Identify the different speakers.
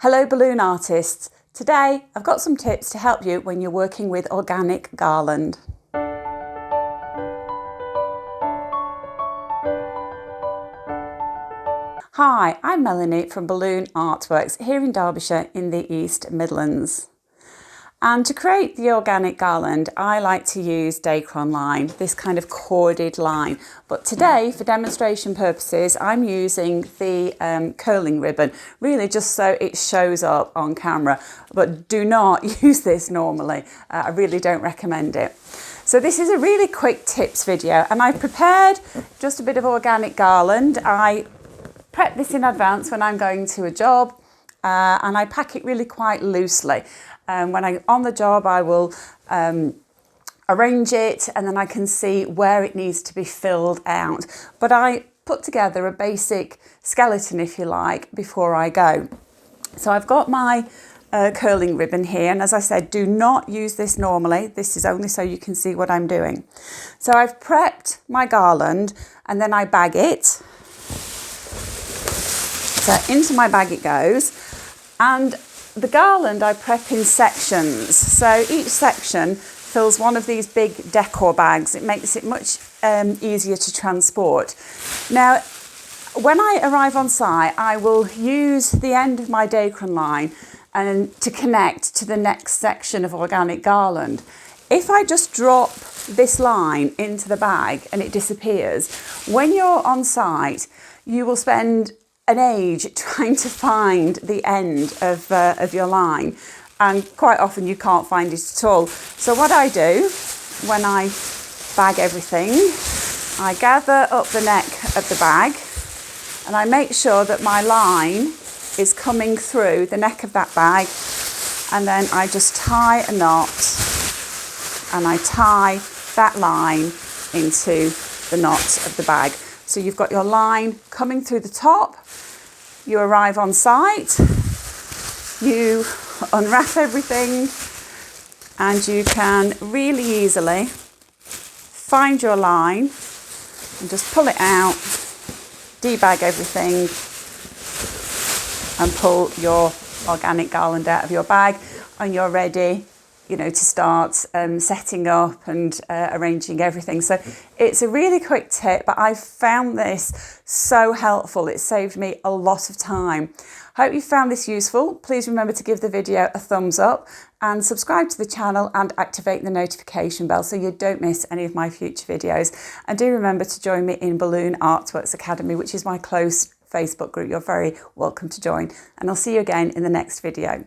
Speaker 1: Hello balloon artists. Today I've got some tips to help you when you're working with organic garland. Hi, I'm Melanie from Balloon Artworks here in Derbyshire in the East Midlands. And to create the organic garland, I like to use decor line, this kind of corded line. But today, for demonstration purposes, I'm using the curling ribbon, really just so it shows up on camera. But do not use this normally. I really don't recommend it. So this is a really quick tips video, and I've prepared just a bit of organic garland. I prep this in advance when I'm going to a job, and I pack it really quite loosely. When I'm on the job, I will arrange it, and then I can see where it needs to be filled out. But I put together a basic skeleton, if you like, before I go. So I've got my curling ribbon here, and as I said, do not use this normally. This is only so you can see what I'm doing. So I've prepped my garland, and then I bag it. So into my bag it goes, and the garland I prep in sections, so each section fills one of these big decor bags. It makes it much easier to transport. Now, when I arrive on site, I will use the end of my decor line and to connect to the next section of organic garland. If I just drop this line into the bag and it disappears, when you're on site, you will spend an age trying to find the end of your line, and quite often you can't find it at all. So what I do when I bag everything, I gather up the neck of the bag and I make sure that my line is coming through the neck of that bag, and then I just tie a knot and I tie that line into the knot of the bag. So you've got your line coming through the top, you arrive on site, you unwrap everything, and you can really easily find your line and just pull it out, debag everything, and pull your organic garland out of your bag, and you're ready, you know, to start setting up and arranging everything. So it's a really quick tip, but I've found this so helpful. It saved me a lot of time. Hope you found this useful. Please remember to give the video a thumbs up and subscribe to the channel and activate the notification bell so you don't miss any of my future videos. And do remember to join me in Balloon Artworks Academy, which is my close Facebook group. You're very welcome to join, and I'll see you again in the next video.